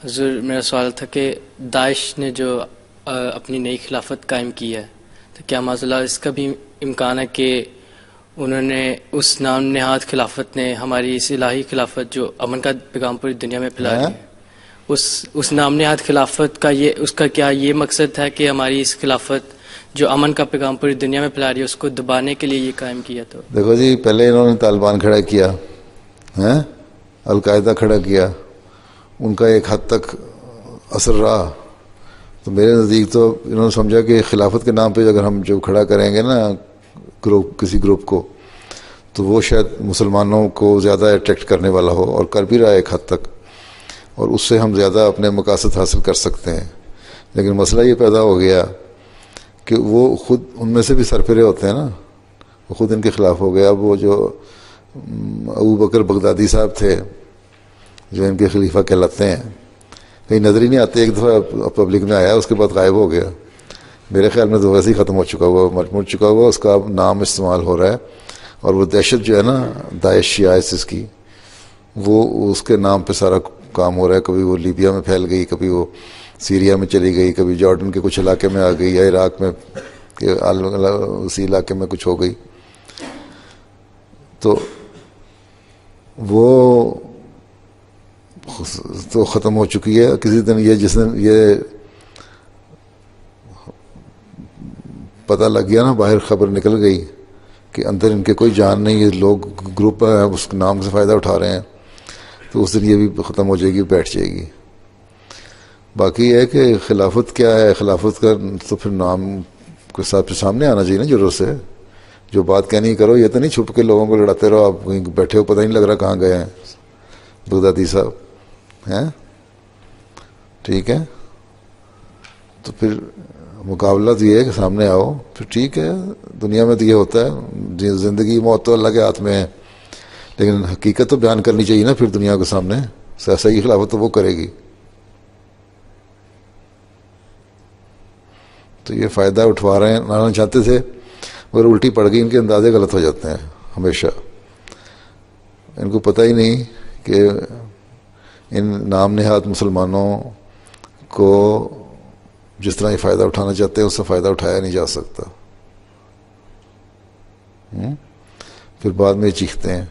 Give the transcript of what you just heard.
حضور میرا سوال تھا کہ داعش نے جو اپنی نئی خلافت قائم کی ہے، تو کیا معاذ اللہ اس کا بھی امکان ہے کہ انہوں نے اس نام نہاد خلافت نے ہماری اس الہی خلافت جو امن کا پیغام پوری دنیا میں پھیلا رہی ہے، اس نام نہاد خلافت کا اس کا کیا یہ مقصد ہے کہ ہماری اس خلافت جو امن کا پیغام پوری دنیا میں پھیلا رہی ہے اس کو دبانے کے لیے یہ قائم کیا؟ تو دیکھو جی، پہلے انہوں نے طالبان کھڑا کیا، القاعدہ کھڑا کیا، ان کا ایک حد تک اثر رہا. تو میرے نزدیک تو انہوں نے سمجھا کہ خلافت کے نام پہ اگر ہم جو کھڑا کریں گے نا کسی گروپ کو، تو وہ شاید مسلمانوں کو زیادہ اٹریکٹ کرنے والا ہو، اور کر بھی رہا ہے ایک حد تک، اور اس سے ہم زیادہ اپنے مقاصد حاصل کر سکتے ہیں. لیکن مسئلہ یہ پیدا ہو گیا کہ وہ خود ان میں سے بھی سرفرے ہوتے ہیں نا، وہ خود ان کے خلاف ہو گیا. اب وہ جو ابو بکر بغدادی صاحب تھے جو ان کے خلیفہ کہلاتے ہیں، کہیں نظر ہی نہیں آتے، ایک دفعہ پبلک میں آیا، اس کے بعد غائب ہو گیا. میرے خیال میں تو ویسے ہی ختم ہو چکا ہوا، مٹ چکا ہوا، اس کا اب نام استعمال ہو رہا ہے. اور وہ دہشت جو ہے نا داعش یا آئسس کی، وہ اس کے نام پہ سارا کام ہو رہا ہے. کبھی وہ لیبیا میں پھیل گئی، کبھی وہ سیریا میں چلی گئی، کبھی جارڈن کے کچھ علاقے میں آ گئی، یا عراق میں اسی علاقے میں کچھ ہو گئی. تو وہ تو ختم ہو چکی ہے. کسی دن جس دن یہ پتہ لگ گیا نا، باہر خبر نکل گئی کہ اندر ان کے کوئی جان نہیں، یہ لوگ گروپ ہے اس نام سے فائدہ اٹھا رہے ہیں، تو اس دن یہ بھی ختم ہو جائے گی، بیٹھ جائے گی. باقی یہ ہے کہ خلافت کیا ہے، خلافت کا تو پھر نام کے ساتھ سامنے آنا چاہیے نا ضرور سے. جو بات کہنی کرو، یہ تو نہیں چھپ کے لوگوں کو لڑاتے رہو، آپ کہیں بیٹھے ہو پتہ نہیں لگ رہا کہاں گئے ہیں بغدادی صاحب ہیں. ٹھیک ہے، تو پھر مقابلہ تو یہ ہے کہ سامنے آؤ، پھر ٹھیک ہے. دنیا میں تو یہ ہوتا ہے، زندگی موت تو اللہ کے ہاتھ میں ہے، لیکن حقیقت تو بیان کرنی چاہیے نا پھر دنیا کے سامنے. صحیح خلافت تو وہ کرے گی. تو یہ فائدہ اٹھوا رہے ہیں، لانا چاہتے تھے، مگر الٹی پڑ گئی. ان کے اندازے غلط ہو جاتے ہیں ہمیشہ. ان کو پتہ ہی نہیں کہ ان نام نہاد مسلمانوں کو جس طرح یہ فائدہ اٹھانا چاہتے ہیں اس سے فائدہ اٹھایا نہیں جا سکتا. پھر بعد میں چیختے ہیں.